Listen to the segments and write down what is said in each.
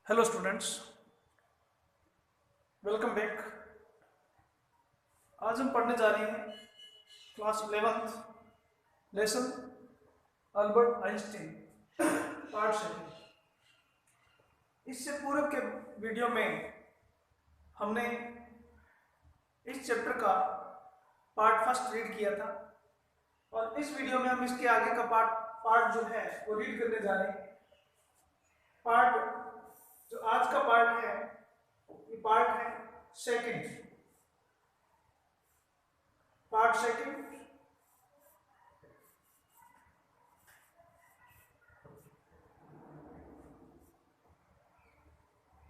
Hello students, welcome back. आज हम पढ़ने जा रहे हैं class 11th lesson Albert Einstein part second. इससे पूर्व के वीडियो में हमने इस चैप्टर का पार्ट फर्स्ट रीड किया था और इस वीडियो में हम इसके आगे का पार्ट जो है वो रीड करने जा रहे हैं। पार्ट जो आज का पार्ट है ये पार्ट है सेकंड, पार्ट सेकंड।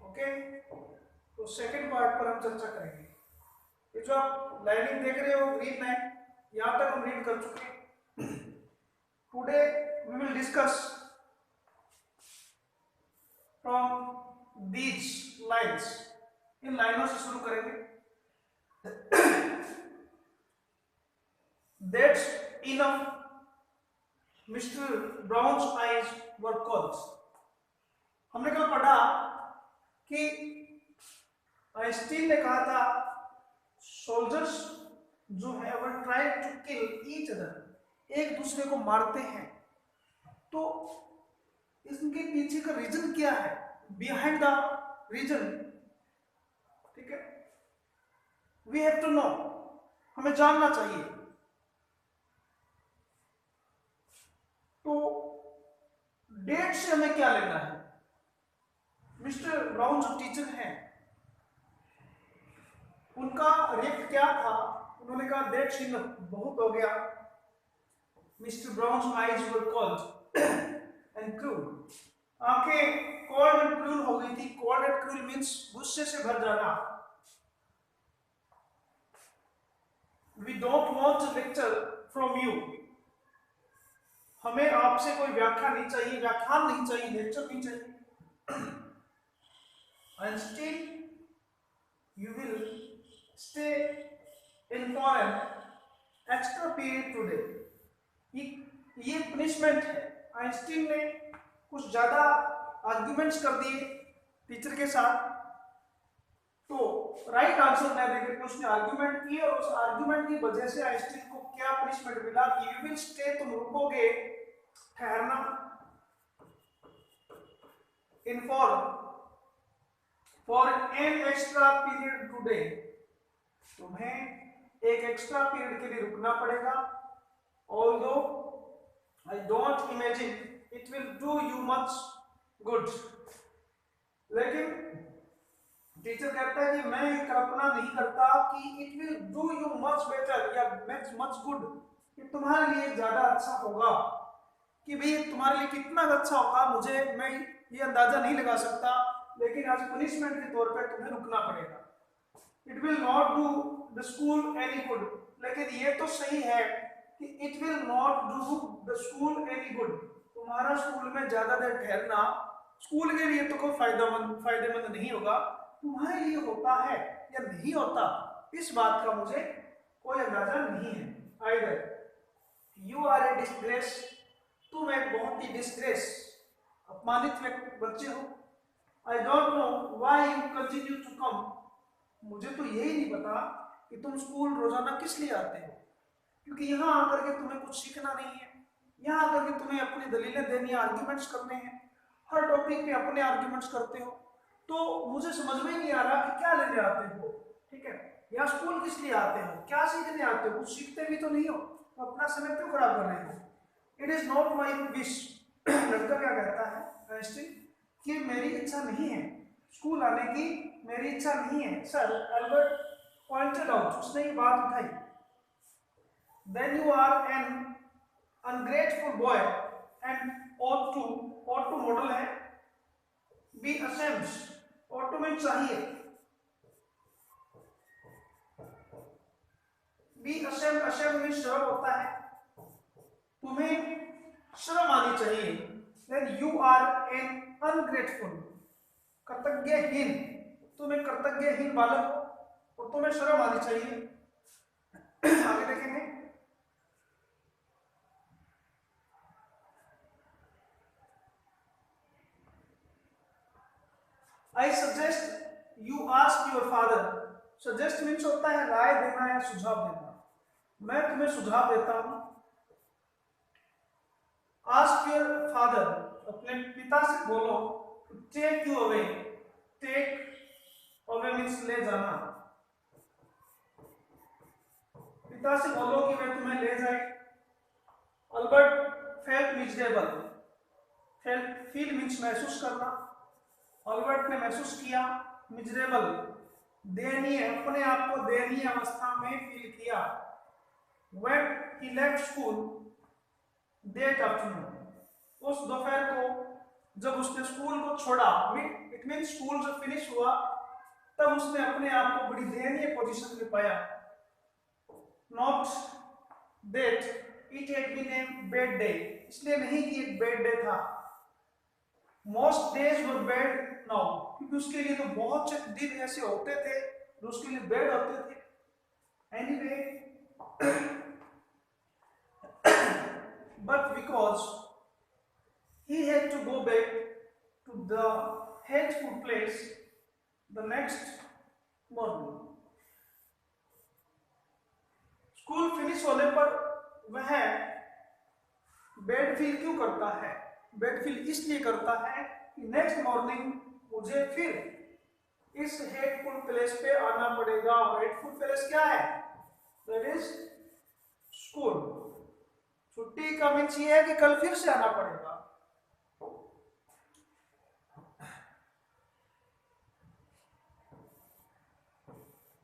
ओके, तो सेकंड पार्ट पर हम चर्चा करेंगे। ये जो आप लाइनिंग देख रहे हो ग्रीन लाइन, यहां तक हम रीड कर चुके हैं। Today we will discuss from these lines. इन लाइनों से शुरू करेंगे। That's enough mister Brown's eyes were cold. हमने कल पढ़ा कि आइंस्टीन ने कहा था सोल्जर्स जो है वो try to kill each other, एक दूसरे को मारते हैं। तो इसके पीछे का रीजन क्या है, बिहाइंड द रीजन, ठीक है, वी हैव टू नो, हमें जानना चाहिए। तो डेट से हमें क्या लेना है। मिस्टर ब्राउन जो टीचर हैं उनका रिएक्ट क्या था, उन्होंने कहा दैट सीन बहुत हो गया, Mr Brown's eyes were cold and cruel. आंखें कोल्ड एंड क्रूल हो गई थी। कोल्ड एंड क्रूल मींस गुस्से से भर जाना। We don't want lecture from you, हमें आपसे कोई व्याख्या नहीं चाहिए, व्याख्यान नहीं चाहिए, लेक्चर नहीं चाहिए। Instead, you will stay in for an extra period today. ये पनिशमेंट है। आइंस्टीन ने कुछ ज्यादा आर्ग्यूमेंट्स कर दिए टीचर के साथ। तो राइट आंसर मैं देकर के उसने आर्ग्यूमेंट किए और उस आर्ग्यूमेंट की वजह से आइंस्टीन को क्या पनिशमेंट मिला कि यू विल स्टे, तुम रुकोगे, ठहरना, in for an extra period today, तुम्हें एक एक्स्ट्रा पीरियड के लिए रुकना पड़ेगा। Although I don't imagine it will do you much good, लेकिन टीचर कहता है कि मैं ये कल्पना नहीं करता कि it will do you much better या मच गुड, कि तुम्हारे लिए ज्यादा अच्छा होगा। कि भाई तुम्हारे लिए कितना अच्छा होगा मुझे मैं ये अंदाजा नहीं लगा सकता, लेकिन आज पनिशमेंट के तौर पर तुम्हें रुकना पड़ेगा। It will not do the school any good, लेकिन ये तो सही है कि it will not do the school any good, तुम्हारा स्कूल में ज्यादा देर ठहरना स्कूल के लिए तो कोई फायदेमंद नहीं होगा, तुम्हारे लिए होता है या नहीं होता इस बात का मुझे कोई अंदाजा नहीं है। Either you are a disgrace, तुम एक बहुत ही डिस्ग्रेस, अपमानित बच्चे हो। I don't know why you continue to come, मुझे तो यही नहीं पता कि तुम स्कूल रोजाना किस लिए आते हो, क्योंकि यहाँ आकर के तुम्हें कुछ सीखना नहीं है। यहाँ आकर के तुम्हें अपनी दलीलें देनी, आर्ग्यूमेंट्स करने हैं, हर टॉपिक पे अपने आर्ग्यूमेंट्स करते हो। तो मुझे समझ में नहीं आ रहा कि क्या लेने आते हो, ठीक है, या स्कूल किस लिए आते हो, क्या सीखने आते हो, कुछ सीखते भी तो नहीं हो, तो अपना समय क्यों खराब कर रहे हो। It is not my wish. लड़का क्या कहता है आइंस्टीन कि मेरी इच्छा नहीं है स्कूल आने की, मेरी इच्छा नहीं है। सर अल्बर्ट पॉइंटेड आउट, उसने ये बात उठाई, then you are an ungrateful boy and ought to model है, बी ashamed, ought to में चाहिए, बी ashamed में शर्म होता है, तुम्हें शर्म आनी चाहिए। Then you are an ungrateful, कृतज्ञहीन, तुम एक कृतज्ञहीन बालक हो और तुम्हें शर्म आनी चाहिए। आगे देखेंगे। I suggest you ask your father. Suggest means होता है राय देना या सुझाव देना। मैं तुम्हें सुझाव देता हूं। आस्क योर फादर, अपने पिता से बोलो, take you away. Take away means ले जाना। पिता से बोलो कि मैं तुम्हें ले जाए। Albert felt miserable. Feel means महसूस करना। अल्बर्ट ने महसूस किया। मिजरेबल दयनीय, अपने आप को दयनीय अवस्था में फील किया। When he left school that afternoon, उस दोपहर को जब उसने स्कूल को छोड़ा, इट मीन स्कूल जब फिनिश हुआ तब उसने अपने आप को बड़ी दयनीय पोजीशन में पाया। Not that it had been a bad day, इसलिए नहीं कि एक बैड डे था। Most days were bad now, क्योंकि उसके लिए तो बहुत से दिन ऐसे होते थे जो उसके लिए बैड होते थे। Anyway but because he had to go back to the hateful place the next morning. School finish होने पर वह बैड फील क्यों करता है? बैड फील इसलिए करता है कि नेक्स्ट मॉर्निंग मुझे फिर इस हेटफुल प्लेस पे आना पड़ेगा। हेटफुल प्लेस क्या है? That is school. छुट्टी का मीन्स ये है कि कल फिर से आना पड़ेगा।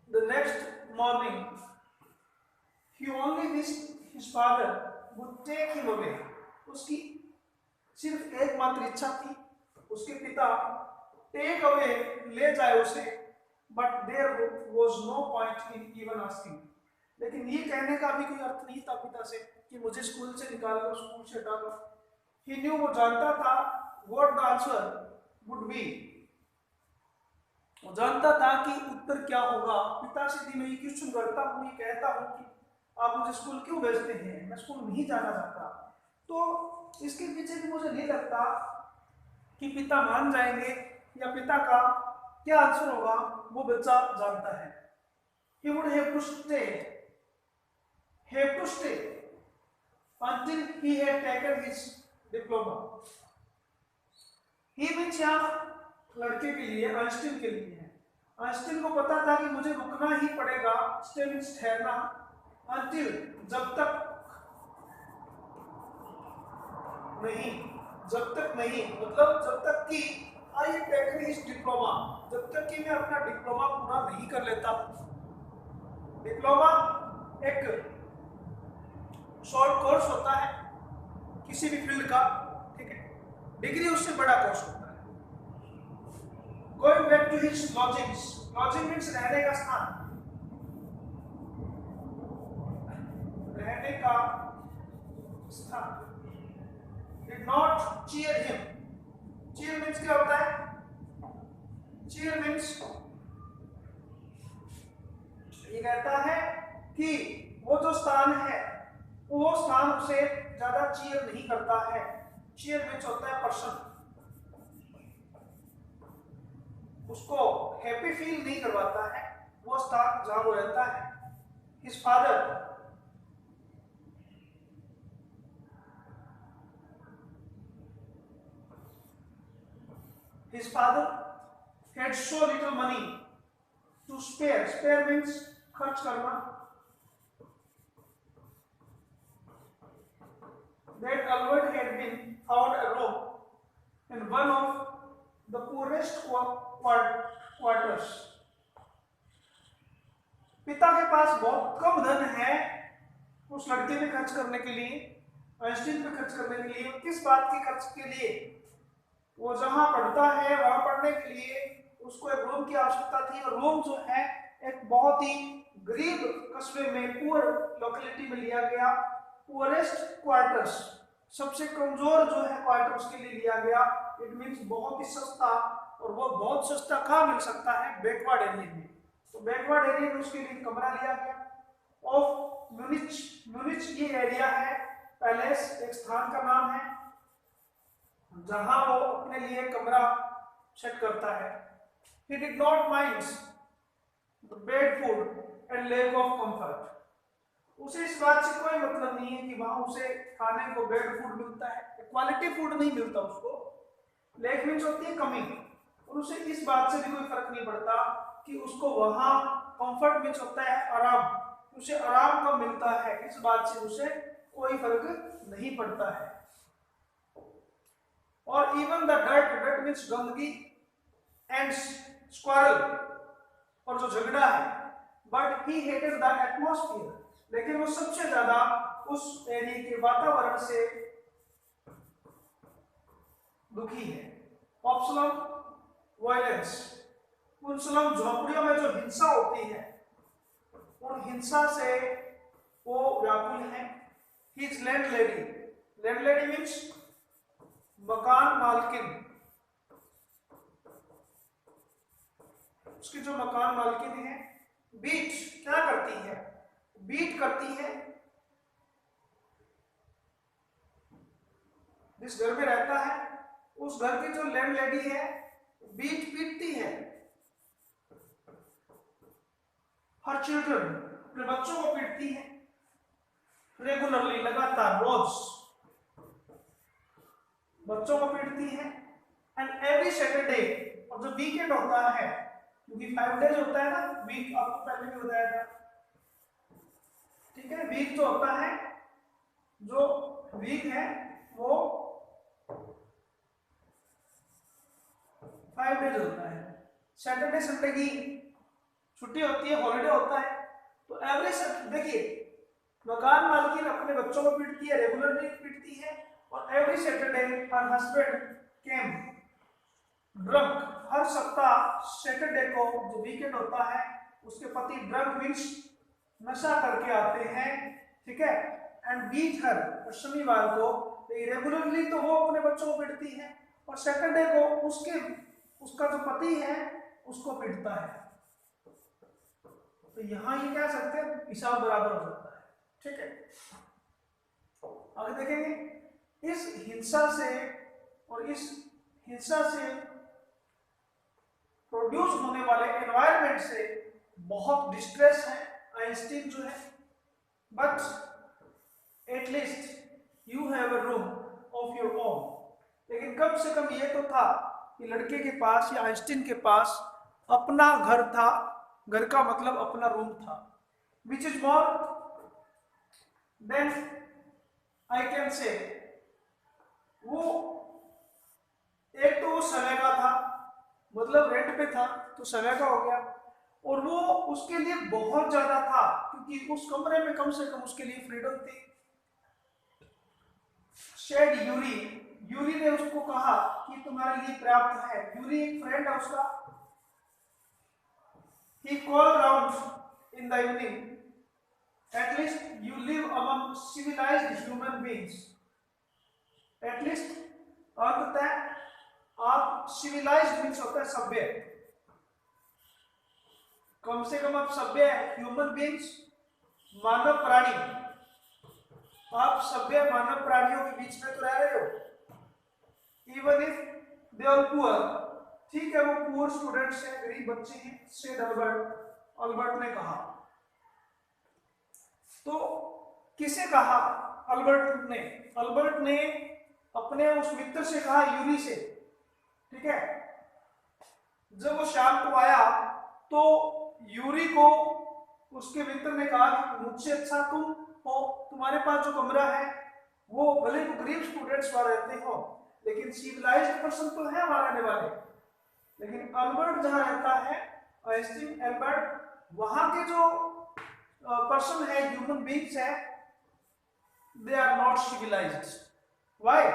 The next morning, he only wished his father would take him away. उसकी सिर्फ एकमात्र इच्छा थी उसके पिता टेक अवे ले जाए उसे, but there was no point in even asking. लेकिन ये कहने का भी कोई अर्थ नहीं था पिता से कि मुझे स्कूल से निकाल लो, स्कूल से हटा लो। ही न्यू, वो जानता था what the answer would be. वो जानता था कि उत्तर क्या होगा। पिता से भी मैं ये क्वेश्चन करता हूँ, ये कहता हूँ कि आप मुझे स्कूल क्यों भेजते हैं, मैं स्कूल नहीं जाना चाहता। तो इसके पीछे भी मुझे नहीं लगता कि पिता मान जाएंगे या पिता का क्या आंसर होगा वो बच्चा जानता है। He would have to stay until he had taken his diploma. He means यहाँ लड़के के लिए, आइंस्टीन के लिए है। आइंस्टीन को पता था कि मुझे रुकना ही पड़ेगा, स्टे मीन्स ठहरना, until जब तक नहीं मतलब जब तक कि I have taken his diploma, जब तक कि मैं अपना डिप्लोमा पूरा नहीं कर लेता। डिप्लोमा एक शॉर्ट कोर्स होता है किसी भी फील्ड का, ठीक है। डिग्री उससे बड़ा कोर्स होता है। Going back to his lodgings, lodging means रहने का स्थान, रहने का स्थान। Did not cheer him. Cheer means क्या होता है? Cheer means ये कहता है कि वो जो स्थान है वो स्थान उसे ज्यादा चीयर नहीं करता है। चीयर मीन्स होता है पर्सन, उसको हैप्पी फील नहीं करवाता है वो स्थान जहां वो रहता है। His father had so little money to spare. Spare means खर्च करना। That Albert had been found a room in one of the poorest quarters. पिता के पास बहुत कम धन है उस लड़के पे खर्च करने के लिए, आइंस्टीन पे खर्च करने के लिए। किस बात की खर्च के लिए? वो जहां पढ़ता है वहां पढ़ने के लिए उसको एक रूम की आवश्यकता थी। और रूम जो है एक बहुत ही गरीब कस्बे में, पुअर लोकेलिटी में लिया गया। पुअरेस्ट क्वार्टर्स, सबसे कमजोर जो है क्वार्टर उसके लिए लिया गया। इट मींस बहुत ही सस्ता, और वो बहुत सस्ता कहाँ मिल सकता है? बैकवर्ड एरिया में। तो बैकवर्ड एरिया में उसके लिए कमरा लिया गया। ऑफ म्यूनिच, म्यूनिच ये एरिया है, पैलेस एक स्थान का नाम है जहां वो अपने लिए कमरा सेट करता है। he did not mind the bad food and lack of comfort. उसे इस बात से कोई मतलब नहीं है कि वहां उसे खाने को बेड फूड मिलता है, क्वालिटी फूड नहीं मिलता उसको। लैक मीन्स होती है कमी, और उसे इस बात से भी कोई फर्क नहीं पड़ता कि उसको वहां कंफर्ट मीन्स होता है आराम, उसे आराम कब मिलता है, इस बात से उसे कोई फर्क नहीं पड़ता है। और इवन द डर्ट मीन्स गंदगी, एंड स्क्वारल और जो झगड़ा है, but he hated the atmosphere, लेकिन वो सबसे ज्यादा उस एरिया के वातावरण से दुखी है। ऑप्शनल वायलेंस, उन स्लम झोपड़ियों में जो हिंसा होती है, उन हिंसा से वो व्याकुल है। हिज लैंडलेडी, लैंडलेडी मीन्स मकान मालकिन, उसकी जो मकान मालकिन है, बीट क्या करती है, बीट करती है, जिस घर में रहता है उस घर की जो लैंडलेडी है बीट पीटती है। हर चिल्ड्रन, अपने बच्चों को पीटती है, रेगुलरली लगातार रोज बच्चों को पीटती है। एंड एवरी सैटरडे, और जो वीकेंड होता है, क्योंकि 5 डेज होता है ना वीक, आपको पहले भी बताया था, ठीक है। वीक जो होता है, जो वीक है वो 5 डेज होता है। सैटरडे संडे की छुट्टी होती है, हॉलीडे होता है। तो एवरी देखिए, मकान मालकिन अपने बच्चों को पीटती है, रेगुलरली पीटती है, और एवरी सैटरडे हर हस्बैंड केम ड्रंक, हर सप्ताह सैटरडे को जो वीकेंड होता है उसके पति ड्रंक मीन्स नशा करके आते हैं, ठीक है। एंड बीट हर, और शनिवार को रेगुलरली तो वो अपने बच्चों को पीटती है, और सैटरडे को उसका जो पति है उसको पीटता है। तो यहां ये कह सकते हैं हिसाब बराबर हो जाता है, ठीक है। आगे देखेंगे, इस हिंसा से और इस हिंसा से प्रोड्यूस होने वाले एनवायरनमेंट से बहुत डिस्ट्रेस है आइंस्टीन जो है। But at least you have a room of your own, लेकिन कम से कम ये तो था कि लड़के के पास या आइंस्टीन के पास अपना घर था, घर का मतलब अपना रूम था। Which is more than I can say, वो एक तो वो समय का था, मतलब रेंट पे था तो समय का हो गया, और वो उसके लिए बहुत ज्यादा था क्योंकि उस कमरे में कम से कम उसके लिए फ्रीडम थी। शेड यूरी, यूरी ने उसको कहा कि तुम्हारे लिए पर्याप्त है। यूरी एक फ्रेंड है उसका। He called round in the evening. At least you live among civilized human beings. At least अर्थ होता है, आप civilized means होता है सभ्य, कम से कम आप सभ्य है। ह्यूमन बींग्स मानव प्राणी, आप सभ्य मानव प्राणियों के बीच में तो रह रहे हो। Even if they are poor, ठीक है वो पुअर स्टूडेंट्स हैं, गरीब बच्चे हैं, सेड अल्बर्ट ने कहा। तो किसे कहा? अल्बर्ट ने अपने उस मित्र से कहा, यूरी से, ठीक है। जब वो शाम को आया तो यूरी को उसके मित्र ने कहा कि मुझसे अच्छा तुम हो, तुम्हारे पास जो कमरा है वो भले गरीब स्टूडेंट्स वहां रहते हो, लेकिन सिविलाइज्ड पर्सन तो है वहां रहने वाले। लेकिन अल्बर्ट जहां रहता है, आइंस्टीन एल्बर्ट, वहां के जो पर्सन है, ह्यूमन बींग्स है, they are not civilised. Why?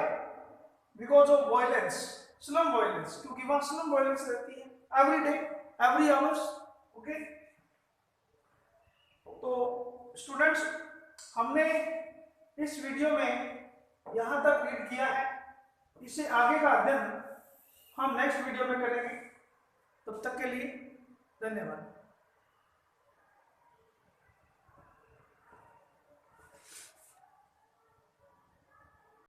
Because of violence, slum violence, क्योंकि वहां स्लम वायलेंस रहती है every day, every hours, okay. तो स्टूडेंट्स, हमने इस वीडियो में यहां तक रीड किया है। इससे आगे का अध्ययन हम नेक्स्ट वीडियो में करेंगे। तब तक के लिए धन्यवाद।